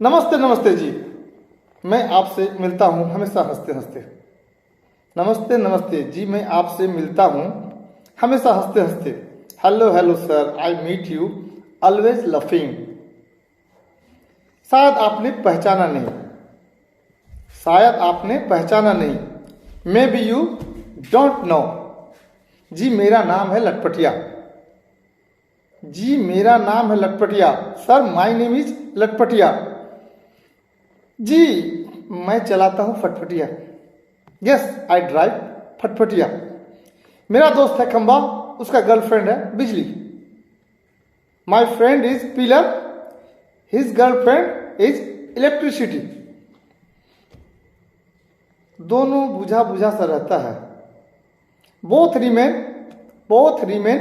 नमस्ते नमस्ते जी। मैं आपसे मिलता हूँ हमेशा हंसते हंसते। नमस्ते नमस्ते जी, मैं आपसे मिलता हूँ हमेशा हंसते हंसते। Hello hello sir, I meet you always laughing. शायद आपने पहचाना नहीं, शायद आपने पहचाना नहीं। Maybe you don't know. जी मेरा नाम है लटपटिया। जी मेरा नाम है Latpatiya. Sir my name is Latpatiya. जी मैं चलाता हूँ फटफटिया। Yes I drive फटफटिया। मेरा दोस्त है खंबा, उसका गर्लफ्रेंड है बिजली। My friend is pillar, his girlfriend is electricity. दोनों बुझा बुझा सा रहता है। Both remain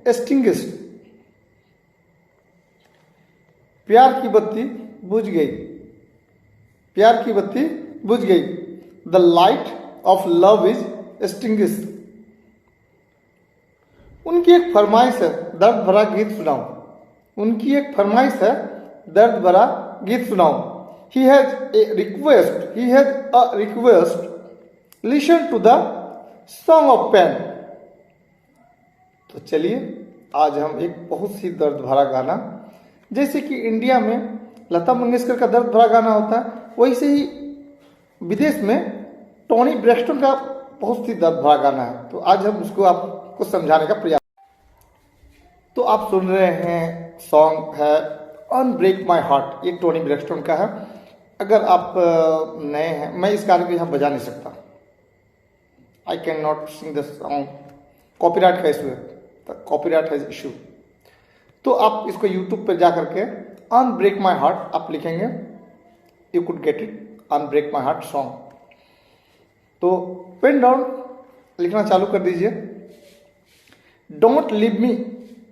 extinguished. प्यार की बत्ती बुझ गई, प्यार की बत्ती बुझ गई। The light of love is extinguish. उनकी एक फरमाइश है, दर्द भरा गीत सुनाओ। उनकी एक फरमाइश है, दर्द भरा गीत सुनाओ। He has a request, listen to the song of pain. तो चलिए आज हम एक बहुत ही दर्द भरा गाना, जैसे कि इंडिया में लता मंगेशकर का दर्द भरा गाना होता है, वैसे ही विदेश में टोनी ब्रेक्सटन का बहुत ही दर्द भरा गाना है। तो आज हम उसको आपको समझाने का प्रयास। तो आप सुन रहे हैं, सॉन्ग है अनब्रेक माई हार्ट। ये टोनी ब्रेक्सटन का है। अगर आप नए हैं, मैं इस गाने को यहाँ बजा नहीं सकता। आई can not Singh this song, copyright का इशू है, कॉपीराइट है इशू। तो आप इसको यूट्यूब पर जा करके अनब्रेक माई हार्ट आप लिखेंगे, you could get it, unbreak my heart song. तो पेन डाउन लिखना चालू कर दीजिए। Don't leave me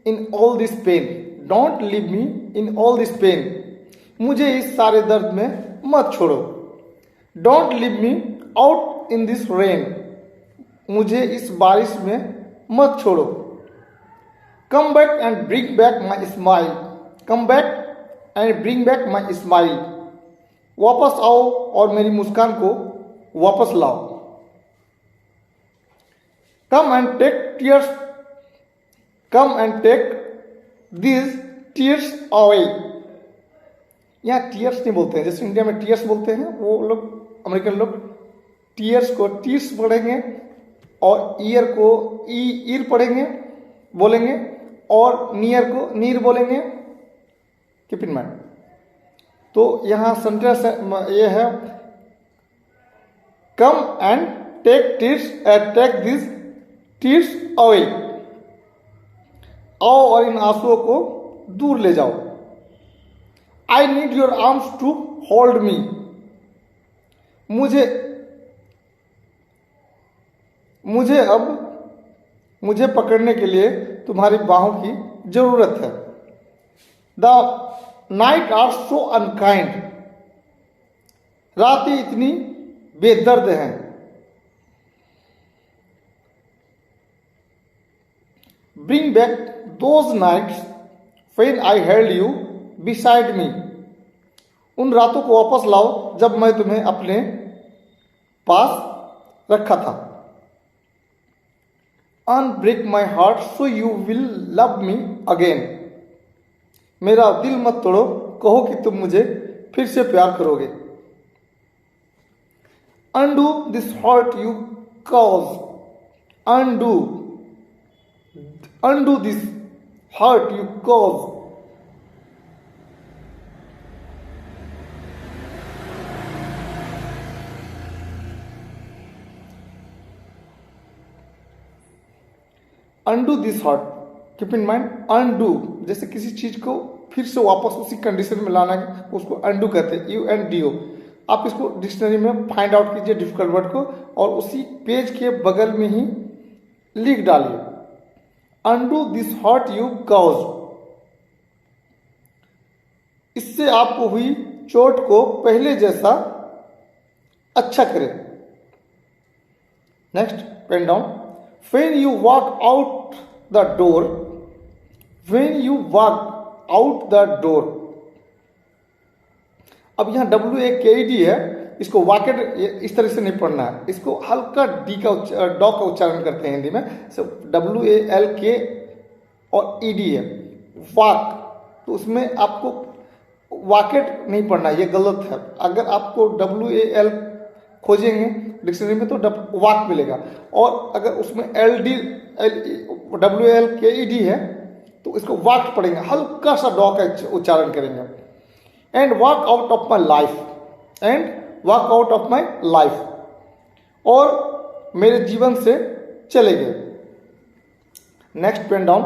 in all this pain, don't leave me in all this pain. मुझे इस सारे दर्द में मत छोड़ो। Don't leave me out in this rain, मुझे इस बारिश में मत छोड़ो। Come back and bring back my smile, come back and bring back my smile. वापस आओ और मेरी मुस्कान को वापस लाओ। Come and take tears, come and take this tears away. यहाँ टीयर्स नहीं बोलते हैं, जैसे इंडिया में टीयर्स बोलते हैं, वो लोग अमेरिकन लोग टीयर्स को टीयर्स पढ़ेंगे और ईयर को ईर पढ़ेंगे बोलेंगे, और नियर को नीर बोलेंगे। Keep in mind. तो यहाँ सेंटेंस ये है, come and take tears, take this tears away. आओ और इन आंसुओं को दूर ले जाओ। I need your arms to hold me, मुझे पकड़ने के लिए तुम्हारी बाहों की जरूरत है। The night are so unkind, रातें इतनी बेदर्द हैं। Bring back those nights when I held you beside me. उन रातों को वापस लाओ जब मैं तुम्हें अपने पास रखा था। Unbreak my heart so you will love me again. मेरा दिल मत तोड़ो, कहो कि तुम मुझे फिर से प्यार करोगे। Undo this hurt you cause, undo this hurt you cause. Undo this hurt, keep in mind. Undo जैसे किसी चीज को फिर से वापस उसी कंडीशन में लाना है, उसको अनडू कहते हैं, UNDO। आप इसको डिक्शनरी में फाइंड आउट कीजिए डिफिकल्ट वर्ड को, और उसी पेज के बगल में ही लिख डालिए, undo this hurt you cause. इससे आपको हुई चोट को पहले जैसा अच्छा करें। Next, pen down. When you walk out the door, when you walk out the door, अब यहाँ WAKED है, इसको वाकेड इस तरह से नहीं पढ़ना है, इसको हल्का डी का डॉ का उच्चारण करते हैं हिंदी में। सो WALK और ED है वाक, तो उसमें आपको वाकेड नहीं पढ़ना, ये गलत है। अगर आपको WAL खोजेंगे डिक्शनरी में तो वाक मिलेगा, और अगर उसमें WALKED है तो इसको वाक पढ़ेंगे, हल्का सा डॉ का उच्चारण करेंगे। And walk out of my life, and walk out of my life, और मेरे जीवन से चले गए। Next pen down,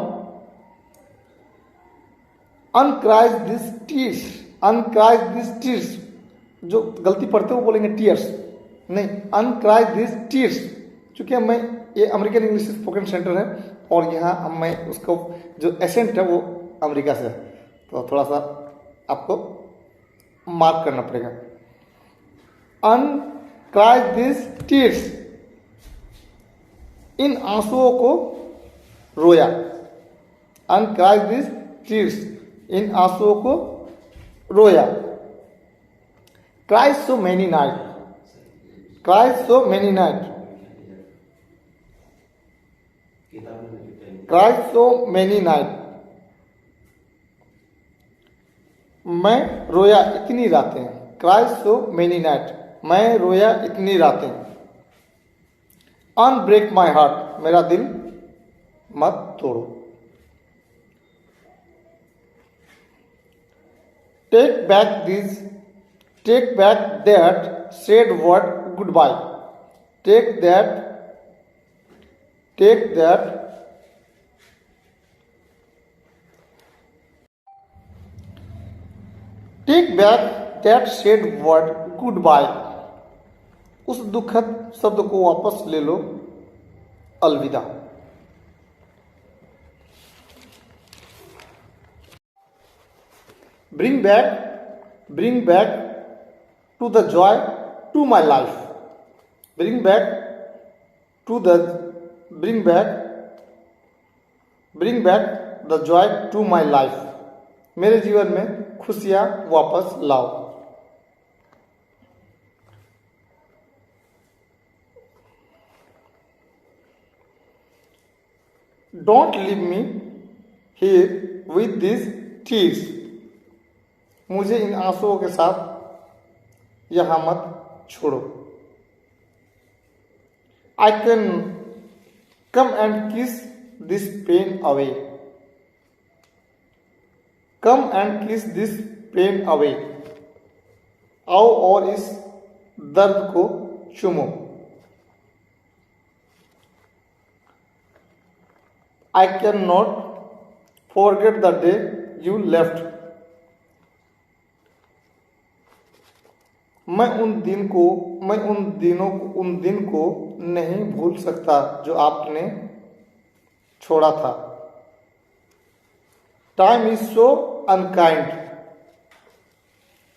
uncry this tears, uncry this tears, जो गलती पढ़ते हो बोलेंगे टीयर्स नहीं, अनक्राइज दिस टीयर्स। चूंकि मैं ये अमेरिकन इंग्लिश स्पोकन सेंटर है और यहाँ मैं उसको जो एसेंट है वो अमेरिका से है, तो थोड़ा सा आपको मार्क करना पड़ेगा। अनक्राइज दिस टीयर्स, इन आंसुओं को रोया। अनक्राइज दिस टीयर्स, इन आंसुओं को रोया। Cries so many night, cries so many night, cries so many night, मैं रोया इतनी रातें। क्राइज सो मेनी नाइट, मैं रोया इतनी रातें। अनब्रेक माई हार्ट, मेरा दिल मत तोड़ो। Take back this, take back that sad word goodbye. Take that, take that, take back that sad word goodbye, उस दुखद शब्द को वापस ले लो, अलविदा। Bring back, bring back to the joy to my life. Bring back to the, bring back, bring back the joy to my life, मेरे जीवन में खुशियां वापस लाओ। Don't leave me here with this tears, मुझे इन आंसुओं के साथ यहां मत छोड़ो। I can come and kiss this pain away, come and kiss this pain away, आओ और इस दर्द को चूमो। I can not forget the day you left, मैं उन दिन को, मैं उन दिनों, उन दिन को नहीं भूल सकता जो आपने छोड़ा था। टाइम इज सो अनकाइंड,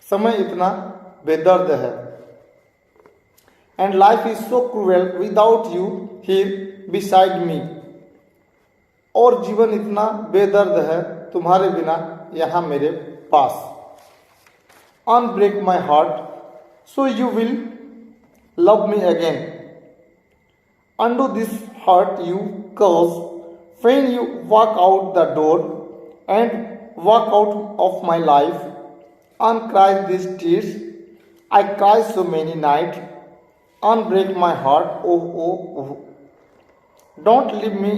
समय इतना बेदर्द है। And life is so cruel without you here beside me, और जीवन इतना बेदर्द है तुम्हारे बिना यहां मेरे पास। Unbreak my heart so you will love me again. Undo this hurt you cause when you walk out the door and walk out of my life. Uncry these tears I cry so many nights. Unbreak my heart, oh, oh, oh. Don't leave me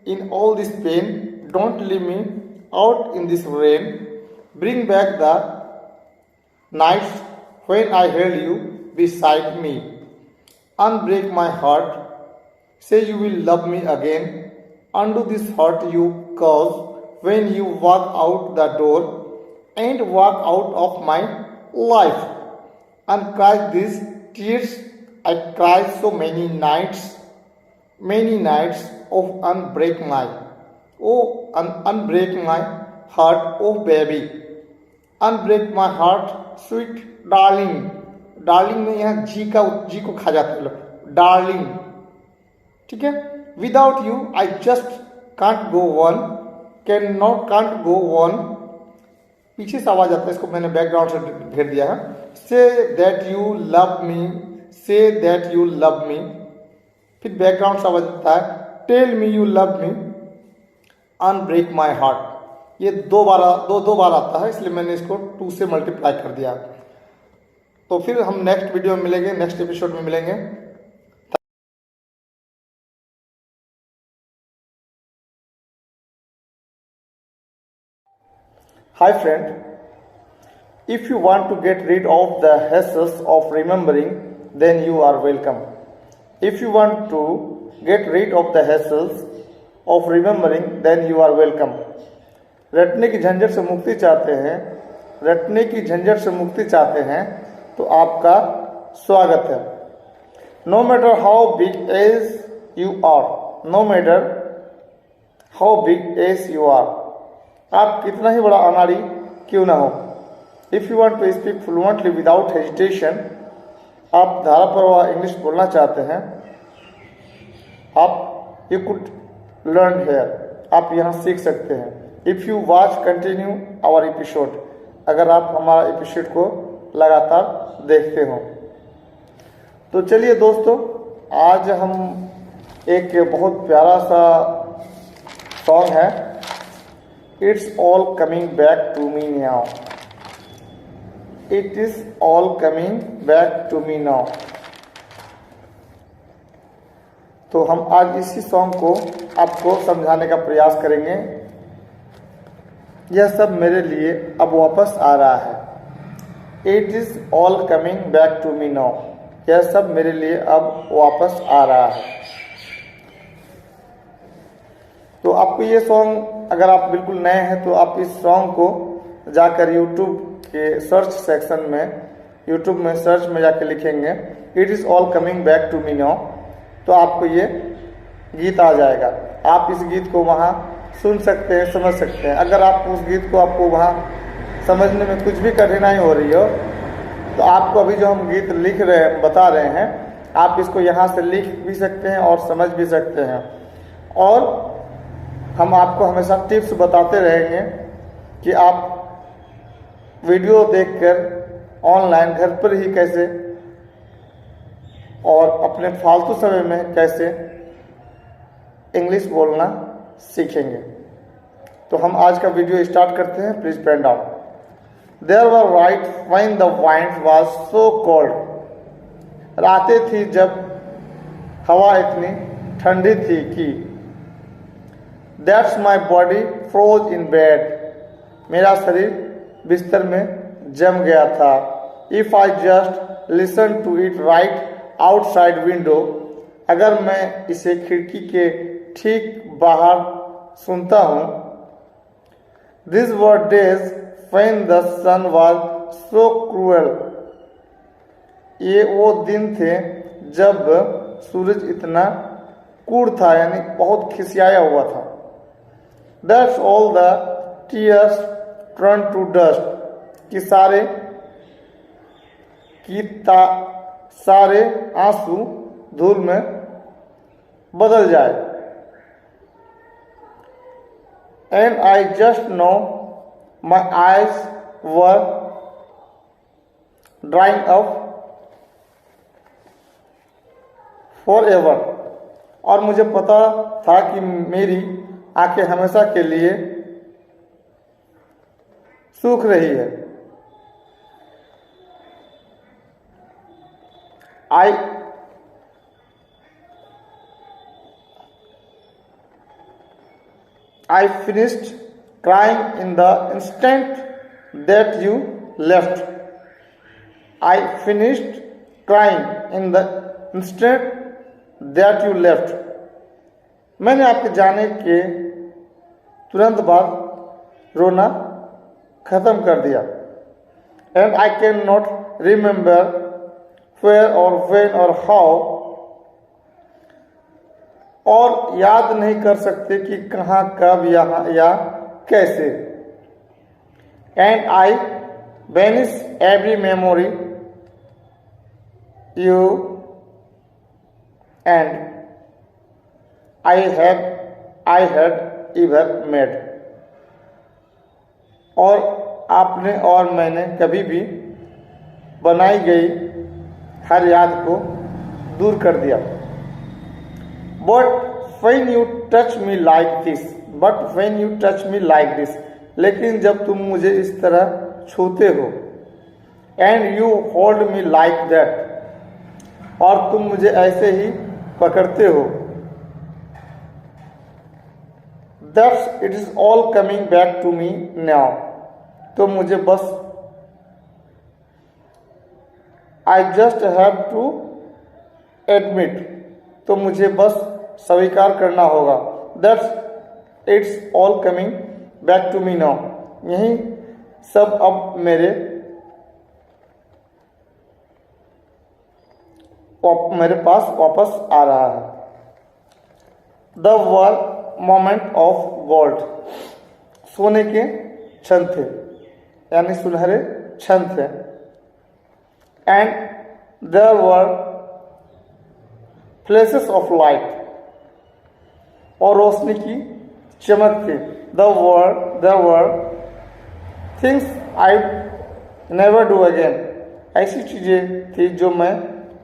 in all this pain. Don't leave me out in this rain. Bring back the nights when I held you beside me. Unbreak my heart, say you will love me again. Undo this hurt you cause when you walk out the door and walk out of my life. Uncry these tears I cried so many nights of unbreak my, oh, unbreak my heart, oh baby. Unbreak my heart, sweet darling, darling में यहाँ जी को खा जाता है लोग, darling, ठीक है। Without you I just can't go one, can not can't go one, पीछे से आवाज आता है, इसको मैंने बैकग्राउंड से घेर दिया है। Say that you love me, say that you love मी। फिर बैकग्राउंड से आवाज आता है tell me you love me, unbreak my heart. ये दो बार आता है, इसलिए मैंने इसको 2 से मल्टीप्लाई कर दिया। तो फिर हम नेक्स्ट वीडियो में मिलेंगे, नेक्स्ट एपिसोड में मिलेंगे। Hi friend, if you want to get rid of the hassles of remembering, then you are welcome. If you want to get rid of the hassles of remembering, then you are welcome. रटने की झंझट से मुक्ति चाहते हैं, रटने की झंझट से मुक्ति चाहते हैं तो आपका स्वागत है। No matter how big as you are, no matter how big as you are, आप कितना ही बड़ा अनाड़ी क्यों ना हो। If you want to speak fluently without hesitation, आप धाराप्रवाह इंग्लिश बोलना चाहते हैं, आप यू कुड लर्न हेयर, आप यहाँ सीख सकते हैं। If you watch continue our episode, अगर आप हमारा एपिसोड को लगातार देखते हो। तो चलिए दोस्तों, आज हम एक बहुत प्यारा सा सॉन्ग है, It's all coming back to me now. It is all coming back to me now. तो हम आज इसी सॉन्ग को आपको समझाने का प्रयास करेंगे। यह सब मेरे लिए अब वापस आ रहा है। It is all coming back to me now. यह सब मेरे लिए अब वापस आ रहा है। तो आपको ये सॉन्ग, अगर आप बिल्कुल नए हैं तो आप इस सॉन्ग को जाकर YouTube के सर्च सेक्शन में, YouTube में सर्च में जाकर लिखेंगे it is all coming back to me now, तो आपको ये गीत आ जाएगा। आप इस गीत को वहाँ सुन सकते हैं, समझ सकते हैं। अगर आप उस गीत को आपको वहाँ समझने में कुछ भी कठिनाई हो रही हो तो आपको अभी जो हम गीत लिख रहे हैं, बता रहे हैं, आप इसको यहाँ से लिख भी सकते हैं और समझ भी सकते हैं। और हम आपको हमेशा टिप्स बताते रहेंगे कि आप वीडियो देखकर ऑनलाइन घर पर ही कैसे और अपने फालतू समय में कैसे इंग्लिश बोलना सीखेंगे। तो हम आज का वीडियो स्टार्ट करते हैं। Please pen down. There were right when the wind was so cold. रातें थी जब हवा इतनी ठंडी थी कि That's my body froze in bed. मेरा शरीर बिस्तर में जम गया था। If I just listen to it right outside window, अगर मैं इसे खिड़की के ठीक बाहर सुनता हूँ। These were days when the sun was so cruel. ये वो दिन थे जब सूरज इतना क्रूर था, यानी बहुत खिसियाया हुआ था। That's all the tears turned to dust. कि सारे आंसू धूल में बदल जाए। And I just know my eyes were drying up forever. और मुझे पता था कि मेरी आंखें हमेशा के लिए सूख रही है। I finished crying in the instant that you left. I finished crying in the instant that you left. मैंने आपके जाने के तुरंत बाद रोना खत्म कर दिया। And I cannot remember where or when or how, और याद नहीं कर सकते कि कहाँ, कब, यहाँ या कैसे। And I banish every memory you and I had ever made. और आपने और मैंने कभी भी बनाई गई हर याद को दूर कर दिया। But when you touch me like this, लेकिन जब तुम मुझे इस तरह छूते हो, and you hold me like that, और तुम मुझे ऐसे ही पकड़ते हो, that's it is all coming back to me now, तो मुझे बस I just have to admit, तो मुझे बस स्वीकार करना होगा, that's it's all coming back to me now, यही सब अब मेरे पास वापस आ रहा है। The were moment of gold, सोने के क्षण थे, यानी सुनहरे क्षण थे। And there were flashes of light, और रोशनी की चमक थी। There were things I never do again, ऐसी चीजें थी जो मैं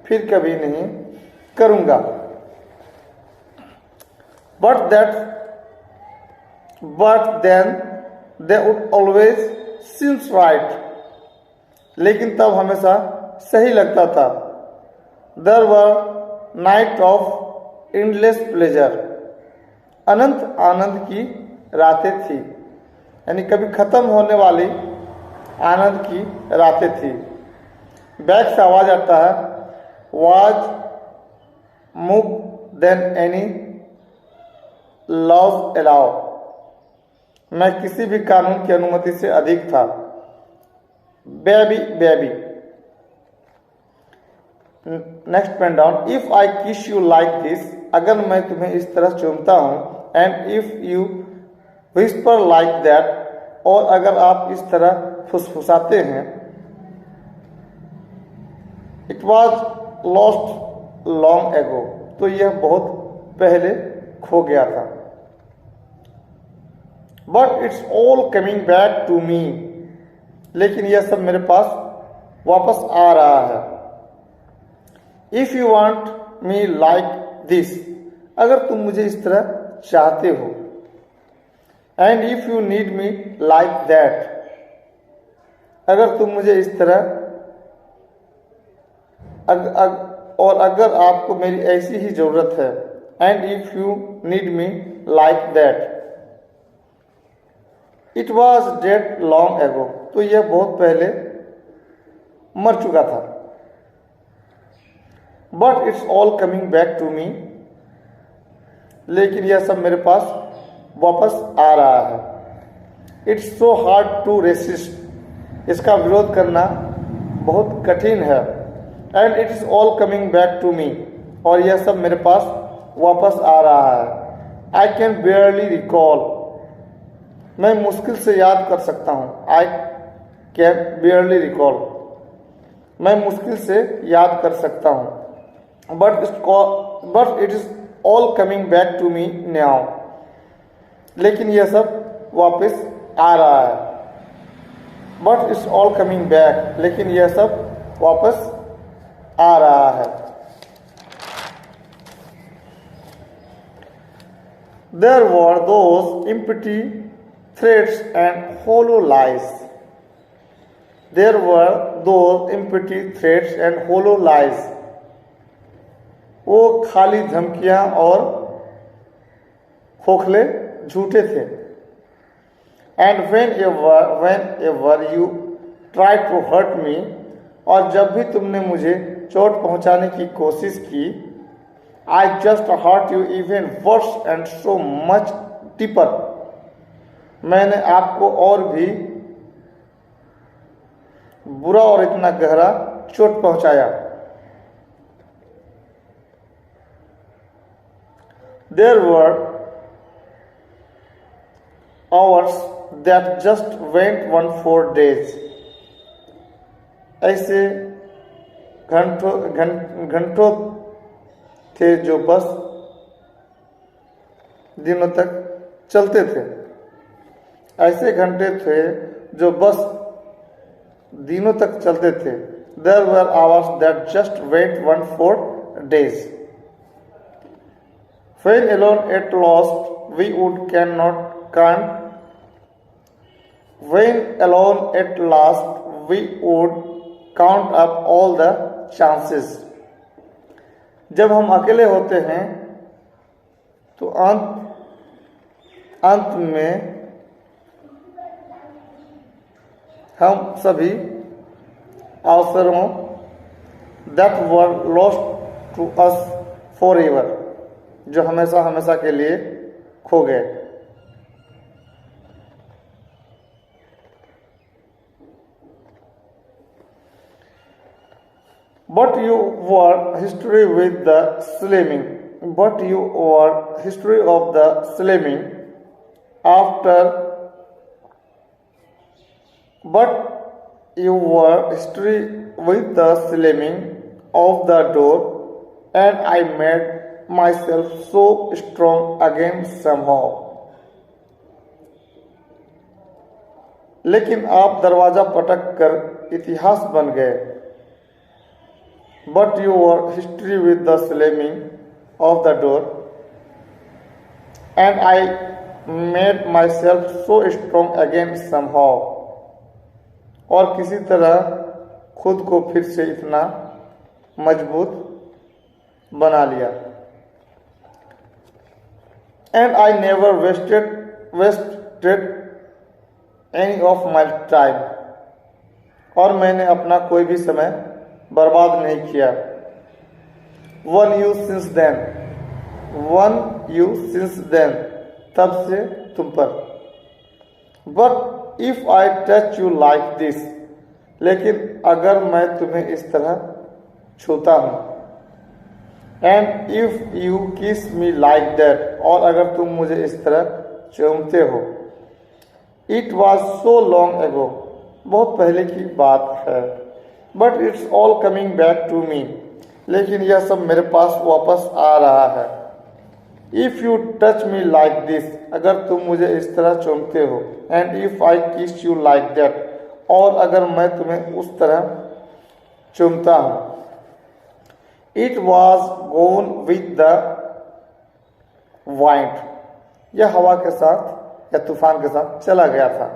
फिर कभी नहीं करूंगा। But then they would always seems right, लेकिन तब हमेशा सही लगता था। There were night of endless pleasure, अनंत आनंद की रातें थी, यानी कभी खत्म होने वाली आनंद की रातें थी। बैक से आवाज आता है, was move then any laws allow, मैं किसी भी कानून की अनुमति से अधिक था। Baby next pen down, if I kiss you like this, अगर मैं तुम्हें इस तरह चूमता हूं, and if you whisper like that, और अगर आप इस तरह फुसफुसाते हैं, it was lost long ago, तो यह बहुत पहले खो गया था। But it's all coming back to me, लेकिन यह सब मेरे पास वापस आ रहा है। If you want me like this, अगर तुम मुझे इस तरह चाहते हो, and if you need me like that, अगर तुम मुझे इस तरह और अगर आपको मेरी ऐसी ही जरूरत है, and if you need me like that, it was dead long ago, तो यह बहुत पहले मर चुका था। But it's all coming back to me, लेकिन यह सब मेरे पास वापस आ रहा है। It's so hard to resist, इसका विरोध करना बहुत कठिन है। And it is all coming back to me, और यह सब मेरे पास वापस आ रहा है। आई कैन बेयरली रिकॉल, मैं मुश्किल से याद कर सकता हूँ। आई कैन बेयरली रिकॉल, मैं मुश्किल से याद कर सकता हूँ। But it is all coming back to me now, लेकिन यह सब वापस आ रहा है। But it's all coming back, लेकिन यह सब वापस आ रहा है। There were those empty threats and hollow lies. There were those empty threats and hollow lies. वो खाली धमकियां और खोखले झूठे थे। And whenever you tried to hurt me, और जब भी तुमने मुझे चोट पहुंचाने की कोशिश की, I just hurt you even worse and so much deeper. मैंने आपको और भी बुरा और इतना गहरा चोट पहुंचाया। There were hours that just went on for days. ऐसे घंटों थे जो बस दिनों तक चलते थे। ऐसे घंटे थे जो बस दिनों तक चलते थे। There were hours that just went on for days. When alone at last, we would can't. When alone at last, we would count up all the chances. जब हम अकेले होते हैं तो अंत में हम सभी अवसरों that were lost to us forever, जो हमेशा हमेशा के लिए खो गए. But you were history with the slamming. But you were history of the slamming after. But you were history with the slamming of the door, and I made myself so strong again somehow. लेकिन आप दरवाजा पटक कर इतिहास बन गए. But you were history with the slamming of the door, and I made myself so strong again somehow. और किसी तरह खुद को फिर से इतना मजबूत बना लिया. And I never wasted any of my time. और मैंने अपना कोई भी समय बर्बाद नहीं किया. One you since then, तब से तुम पर. But if I touch you like this, लेकिन अगर मैं तुम्हें इस तरह छूता हूँ. And if you kiss me like that, और अगर तुम मुझे इस तरह चूमते हो. It was so long ago, बहुत पहले की बात है. But it's all coming back to me, लेकिन यह सब मेरे पास वापस आ रहा है. If you touch me like this, अगर तुम मुझे इस तरह चूमते हो. And if I kiss you like that, और अगर मैं तुम्हें उस तरह चूमता हूँ. It was gone with the wind, यह हवा के साथ या तूफान के साथ चला गया था.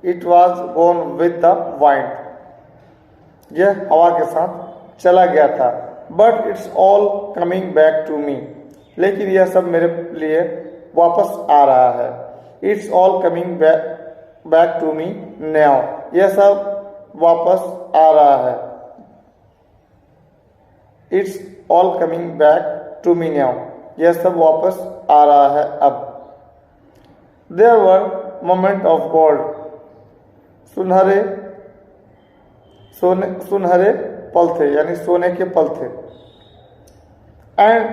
It was gone with the wind, यह हवा के साथ चला गया था. But it's all coming back to me, लेकिन यह सब मेरे लिए वापस आ रहा है. It's all coming back to me now, यह सब वापस आ रहा है. It's all coming back to me now, यह सब वापस आ रहा है अब. There were moments of gold, सुनहरे पल थे, यानी सोने के पल थे. And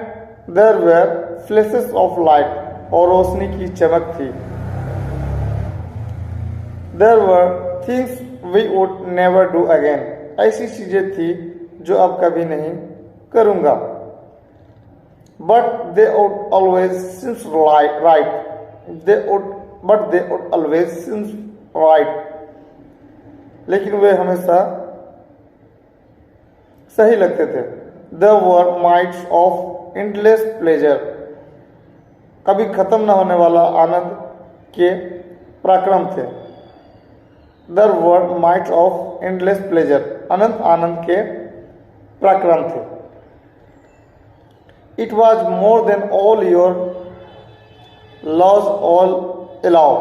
there were flashes of light, और रोशनी की चमक थी. There were things we would never do again, ऐसी चीजें थी जो अब कभी नहीं करूँगा. But they would always seem right. But they would always seem right, लेकिन वे हमेशा सही लगते थे. There were nights of endless pleasure, कभी खत्म न होने वाला आनंद के पराक्रम थे. There were nights of endless pleasure, अनंत आनंद के पराक्रम थे. It was more than all your laws all allow.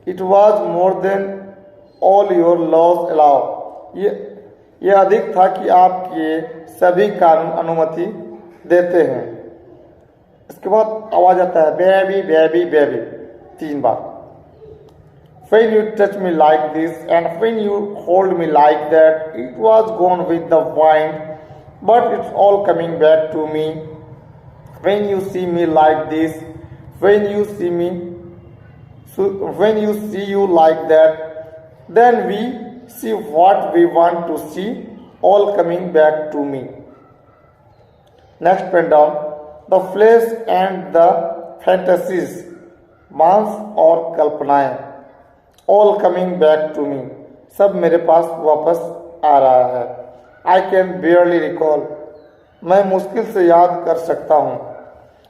It was more than all your laws allow. ये अधिक था कि आपके सभी कानून अनुमति देते हैं. इसके बाद आवाज आता है baby baby baby 3 bar. When you touch me like this and when you hold me like that, it was gone with the wind, but it's all coming back to me. When you see me like this, when you see you like that, then we see what we want to see, all coming back to me. Next pen down. The flesh and the fantasies, मांस और कल्पनाएं, all coming back to me, सब मेरे पास वापस आ रहा है। आई कैन बियरली रिकॉल, मैं मुश्किल से याद कर सकता हूँ।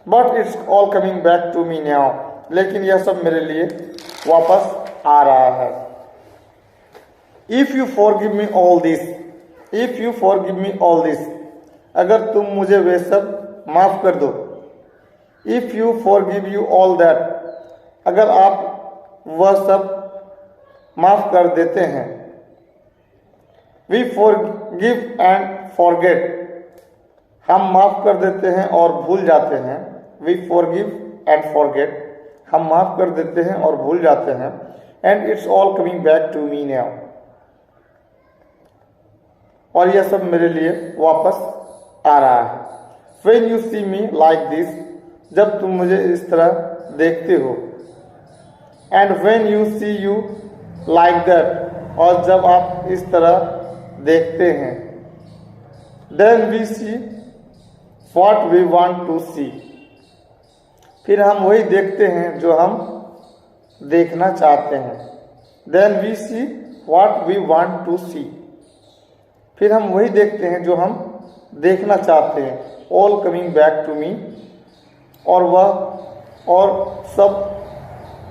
But it's all coming back to me now, लेकिन यह सब मेरे लिए वापस आ रहा है। If you forgive me all this, if you forgive me all this, अगर तुम मुझे वे सब माफ कर दो। If you forgive you all that, अगर आप वह सब माफ कर देते हैं। वी फॉरगिव एंड फॉरगेट, हम माफ कर देते हैं और भूल जाते हैं। वी फॉरगिव एंड फॉरगेट, हम माफ कर देते हैं और भूल जाते हैं। And it's all coming back to me now, और यह सब मेरे लिए वापस आ रहा है। When you see me like this, जब तुम मुझे इस तरह देखते हो। And when you see you like that, और जब आप इस तरह देखते हैं। Then we see what we want to see, फिर हम वही देखते हैं जो हम देखना चाहते हैं। Then we see what we want to see, फिर हम वही देखते हैं जो हम देखना चाहते हैं। All coming back to me, और वह और सब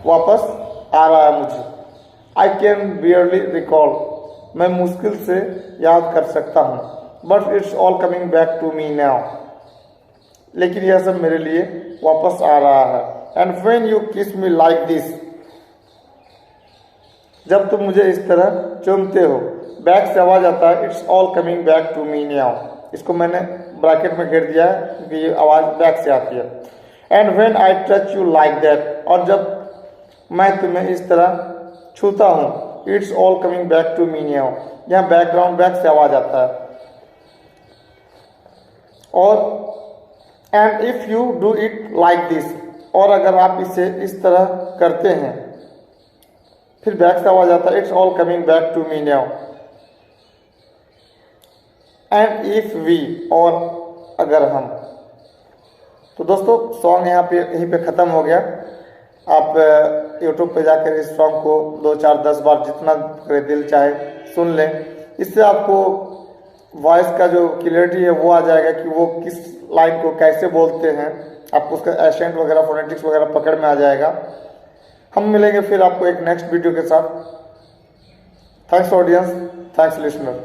वापस आ रहा है मुझे। आई कैन बियरली रिकॉल, मैं मुश्किल से याद कर सकता हूँ। But it's all coming back to me now, लेकिन यह सब मेरे लिए वापस आ रहा है। एंड व्हेन यू किस मी लाइक दिस, जब तुम मुझे इस तरह चूमते हो। बैक से आवाज आता है, it's all coming back to me now, इसको मैंने ब्रैकेट में घेर दिया है क्योंकि ये आवाज बैक से आती है। And when I touch you like that, और जब मैं तुम्हें इस तरह छूता हूँ। It's all coming back to me now, यहाँ बैकग्राउंड बैक से आवाज आता है। और and if you do it like this, और अगर आप इसे इस तरह करते हैं, फिर बैक से आवाज आता है। It's all coming back to me now. And if we, और अगर हम। तो दोस्तों सॉन्ग यहाँ पे यहीं पे ख़त्म हो गया। आप यूट्यूब पे जाकर इस सॉन्ग को 2, 4, 10 बार जितना दिल चाहे सुन लें। इससे आपको वॉइस का जो क्लियरिटी है वो आ जाएगा कि वो किस लाइन को कैसे बोलते हैं। आपको उसका एसेंट वगैरह, फोनेटिक्स वगैरह पकड़ में आ जाएगा। हम मिलेंगे फिर आपको एक नेक्स्ट वीडियो के साथ। Thanks audience, thanks listener.